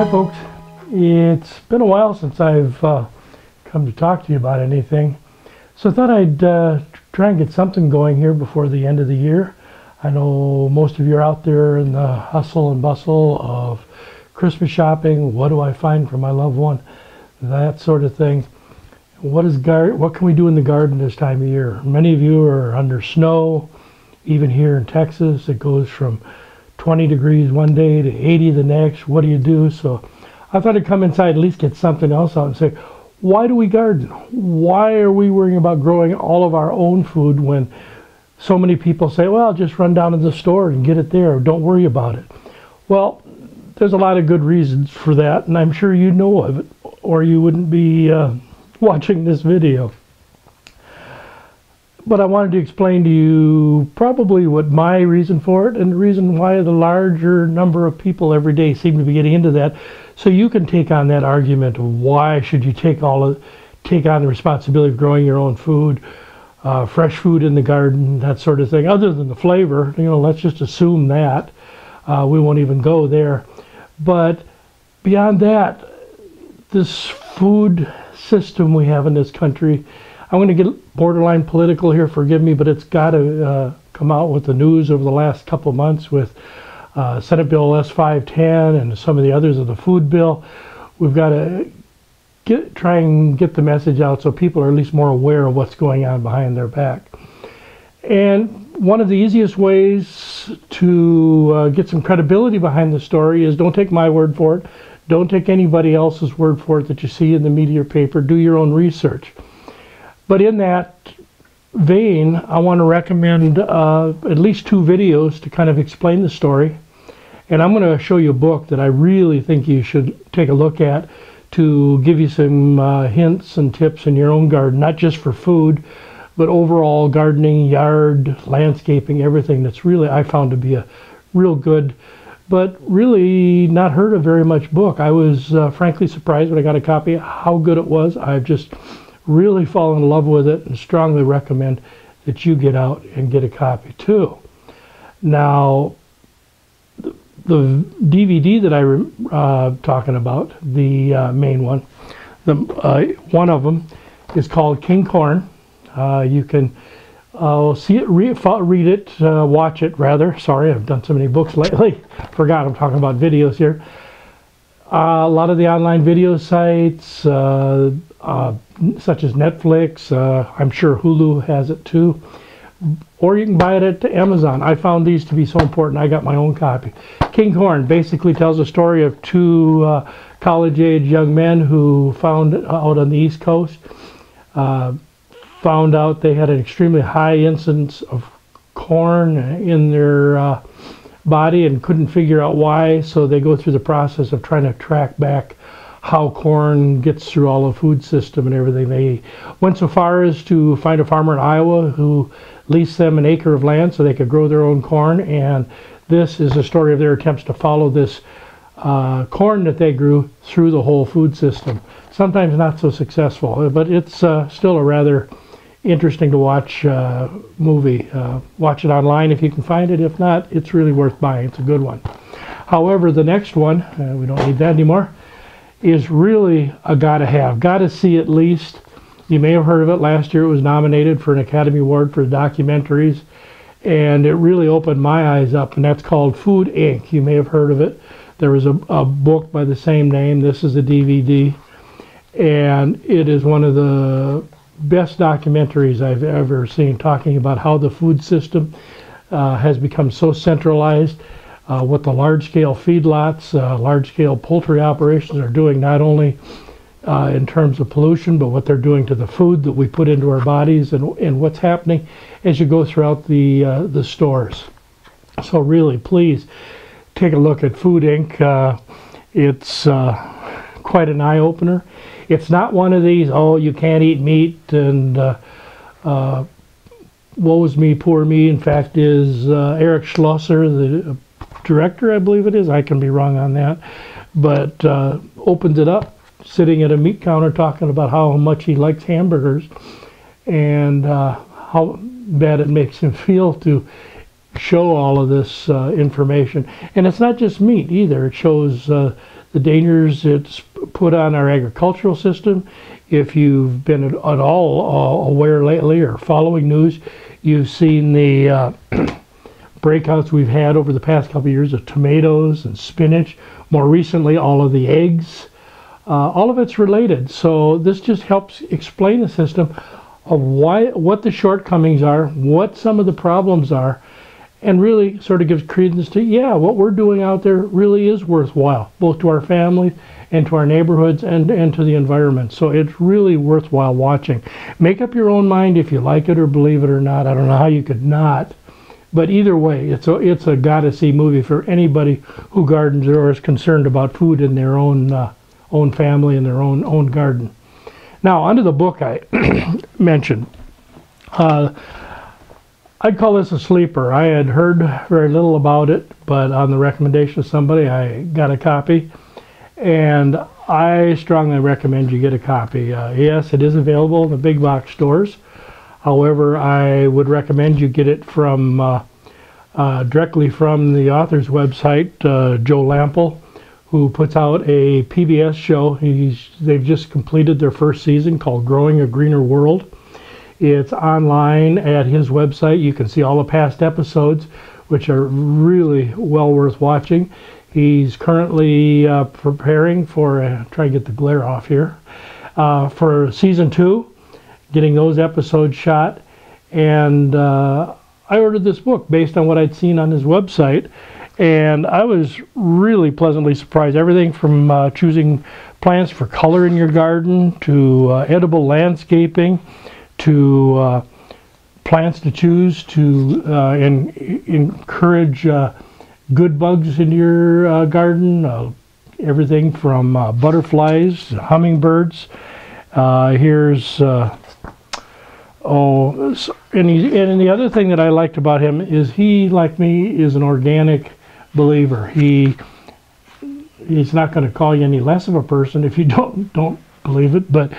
Hi folks, it's been a while since I've come to talk to you about anything, so I thought I'd try and get something going here before the end of the year. I know most of you are out there in the hustle and bustle of Christmas shopping. What do I find for my loved one? That sort of thing. What can we do in the garden this time of year? Many of you are under snow. Even here in Texas, it goes from 20 degrees one day to 80 the next. What do you do? So I thought I'd come inside, at least get something else out and say, why do we garden? Why are we worrying about growing all of our own food when so many people say, well, just run down to the store and get it there. Don't worry about it. Well, there's a lot of good reasons for that, and I'm sure you know of it, or you wouldn't be watching this video. But I wanted to explain to you probably what my reason for it and the reason why the larger number of people every day seem to be getting into that, so you can take on that argument of why should you take on the responsibility of growing your own food, fresh food in the garden, that sort of thing. Other than the flavor, let's just assume that. We won't even go there. But beyond that, this food system we have in this country, I'm going to get borderline political here, forgive me, but it's got to come out with the news over the last couple of months with Senate Bill S-510 and some of the others of the food bill. We've got to try and get the message out so people are at least more aware of what's going on behind their back. And one of the easiest ways to get some credibility behind the story is don't take my word for it. Don't take anybody else's word for it that you see in the media or paper. Do your own research. But in that vein, I want to recommend at least 2 videos to kind of explain the story. And I'm going to show you a book that I really think you should take a look at to give you some hints and tips in your own garden, not just for food, but overall gardening, yard, landscaping, everything that's really, I found to be a real good, but really not heard of very much book. I was frankly surprised when I got a copy how good it was. I've just really fallen in love with it and strongly recommend that you get out and get a copy too. Now, the DVD that I'm talking about, the main one, one of them is called King Corn. You can see it, read it, watch it rather. Sorry, I've done so many books lately. Forgot I'm talking about videos here. A lot of the online video sites, such as Netflix, I'm sure Hulu has it too, or you can buy it at Amazon. I found these to be so important, I got my own copy. King Corn basically tells a story of 2 college-age young men who found out on the East Coast, found out they had an extremely high incidence of corn in their body and couldn't figure out why, so they go through the process of trying to track back how corn gets through all the food system and everything. They went so far as to find a farmer in Iowa who leased them an acre of land so they could grow their own corn, and this is a story of their attempts to follow this corn that they grew through the whole food system. Sometimes not so successful, but it's still a rather interesting to watch movie. Watch it online if you can find it. If not, it's really worth buying. It's a good one. However, the next one, we don't need that anymore, is really a gotta have. Gotta see at least. You may have heard of it. Last year it was nominated for an Academy Award for documentaries, and it really opened my eyes up, and that's called Food Inc. You may have heard of it. There was a book by the same name. This is a DVD, and it is one of the best documentaries I've ever seen, talking about how the food system has become so centralized, what the large-scale feedlots, large-scale poultry operations are doing, not only in terms of pollution, but what they're doing to the food that we put into our bodies, and what's happening as you go throughout the stores. So really, please take a look at Food Inc. It's quite an eye-opener. It's not one of these, oh, you can't eat meat and woe is me, poor me. In fact, is Eric Schlosser, the director, I believe it is. I can be wrong on that. But opens it up, sitting at a meat counter talking about how much he likes hamburgers and how bad it makes him feel to show all of this information. And it's not just meat either. It shows the the dangers it's put on our agricultural system. If you've been at all aware lately or following news, you've seen the breakouts we've had over the past couple of years of tomatoes and spinach. More recently, all of the eggs. All of it's related. So this just helps explain the system of what the shortcomings are, what some of the problems are, and really sort of gives credence to, yeah, what we're doing out there really is worthwhile, both to our families and to our neighborhoods and to the environment. So it's really worthwhile watching. Make up your own mind if you like it or believe it or not. I don't know how you could not. But either way, it's a gotta-see movie for anybody who gardens or is concerned about food in their own family and their own garden. Now, onto the book I mentioned. I'd call this a sleeper. I had heard very little about it, but on the recommendation of somebody, I got a copy. And I strongly recommend you get a copy. Yes, it is available in the big box stores. However, I would recommend you get it from directly from the author's website, Joe Lamp'l, who puts out a PBS show. They've just completed their first season called Growing a Greener World. It's online at his website. You can see all the past episodes, which are really well worth watching. He's currently preparing for, try to get the glare off here, for season 2, getting those episodes shot. And I ordered this book based on what I'd seen on his website. And I was really pleasantly surprised. Everything from choosing plants for color in your garden to edible landscaping to plants to choose to encourage good bugs in your garden. Everything from butterflies, hummingbirds. Here's and the other thing that I liked about him is he, like me, is an organic believer. He's not going to call you any less of a person if you don't believe it, but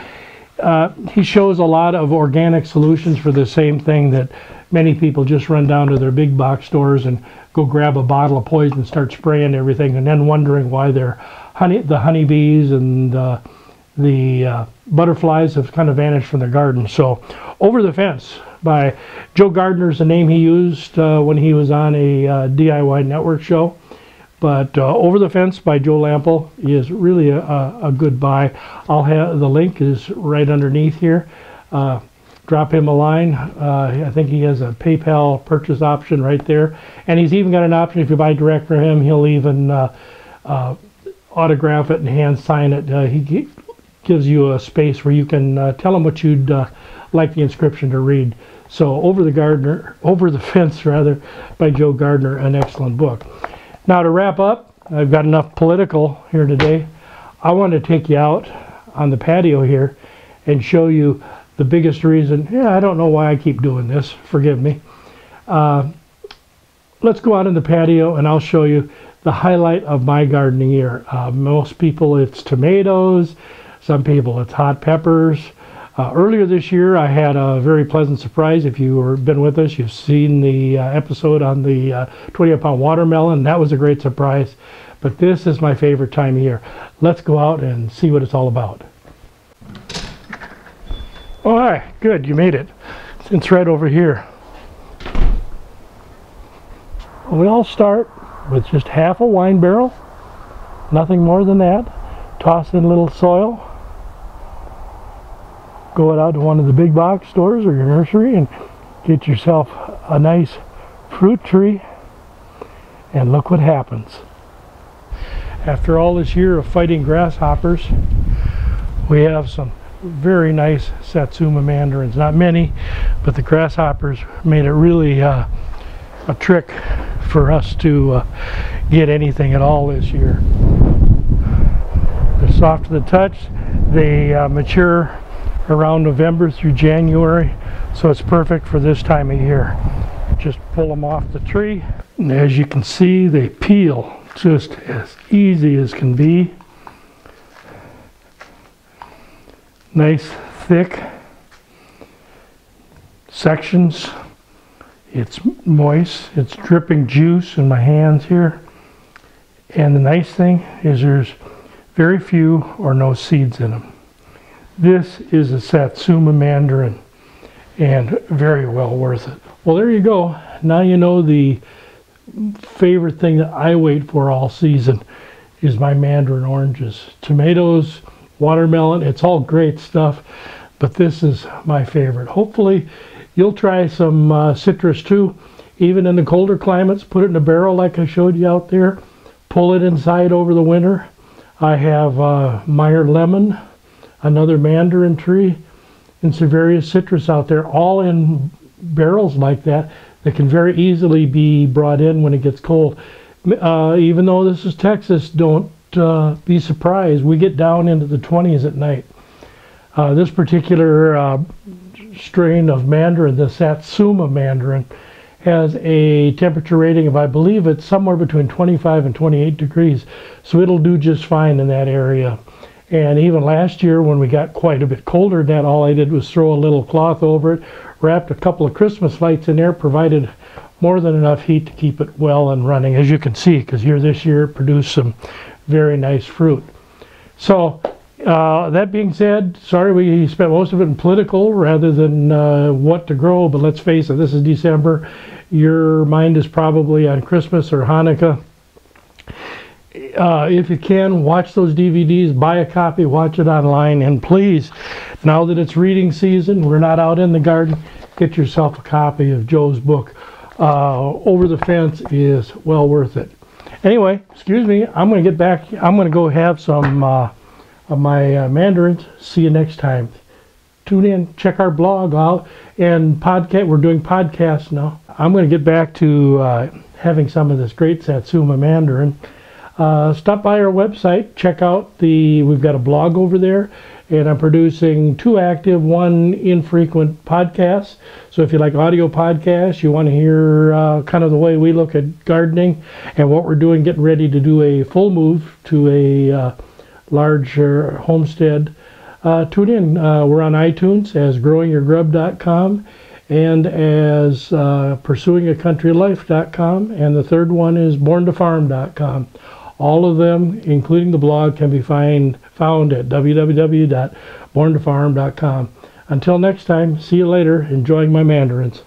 he shows a lot of organic solutions for the same thing that many people just run down to their big box stores and go grab a bottle of poison and start spraying everything, and then wondering why the honeybees and the butterflies have kind of vanished from their garden. So, Over the Fence by Joe Gardner's the name he used when he was on a DIY network show. But Over the Fence by Joe Lamp'l is really a good buy. I'll have the link is right underneath here. Drop him a line. I think he has a PayPal purchase option right there. And he's even got an option if you buy direct from him, he'll even autograph it and hand sign it. He gives you a space where you can tell him what you'd like the inscription to read. So Over the Fence rather, by Joe Gardner, an excellent book. Now to wrap up, I've got enough political here today. I want to take you out on the patio here and show you the biggest reason. I don't know why I keep doing this, forgive me. Let's go out on the patio and I'll show you the highlight of my gardening year. Most people it's tomatoes, some people it's hot peppers. Earlier this year I had a very pleasant surprise. If you've been with us, you've seen the episode on the 20-pound watermelon. That was a great surprise. But this is my favorite time of year. Let's go out and see what it's all about. All right, good, you made it. It's right over here. We all start with just half a wine barrel, nothing more than that. Toss in a little soil. Go out to one of the big box stores or your nursery and get yourself a nice fruit tree, and look what happens. After all this year of fighting grasshoppers, we have some very nice Satsuma mandarins. Not many, but the grasshoppers made it really a trick for us to get anything at all this year. They're soft to the touch. They mature around November through January, so it's perfect for this time of year. Just pull them off the tree, and as you can see, they peel just as easy as can be. Nice thick sections. It's moist, it's dripping juice in my hands here. And the nice thing is there's very few or no seeds in them. This is a Satsuma mandarin, and very well worth it. Well, there you go. Now you know the favorite thing that I wait for all season is my mandarin oranges. Tomatoes, watermelon, it's all great stuff, but this is my favorite. Hopefully you'll try some citrus too, even in the colder climates. Put it in a barrel like I showed you out there. Pull it inside over the winter. I have Meyer lemon, another mandarin tree, and some various citrus out there, all in barrels like that can very easily be brought in when it gets cold. Even though this is Texas, don't be surprised. We get down into the 20s at night. This particular strain of mandarin, the Satsuma mandarin, has a temperature rating of, I believe it's somewhere between 25 and 28 degrees. So it'll do just fine in that area. And even last year when we got quite a bit colder than that, all I did was throw a little cloth over it, wrapped a couple of Christmas lights in there, provided more than enough heat to keep it well and running, as you can see, because here this year it produced some very nice fruit. So that being said, sorry we spent most of it in political rather than what to grow, but let's face it, this is December. Your mind is probably on Christmas or Hanukkah. If you can, watch those DVDs, buy a copy, watch it online, and please, now that it's reading season, we're not out in the garden, get yourself a copy of Joe's book. Over the Fence is well worth it. Anyway, excuse me, I'm going to get back. I'm going to go have some of my mandarins. See you next time. Tune in, check our blog out, and podcast. We're doing podcasts now. I'm going to get back to having some of this great Satsuma mandarin. Stop by our website, check out we've got a blog over there, and I'm producing 2 active, 1 infrequent podcasts. So if you like audio podcasts, you want to hear kind of the way we look at gardening and what we're doing, getting ready to do a full move to a larger homestead, tune in. We're on iTunes as growingyourgrub.com and as pursuingacountrylife.com, and the third one is borntofarm.com. All of them, including the blog, can be found at www.borntofarm.com. Until next time, see you later. Enjoying my mandarins.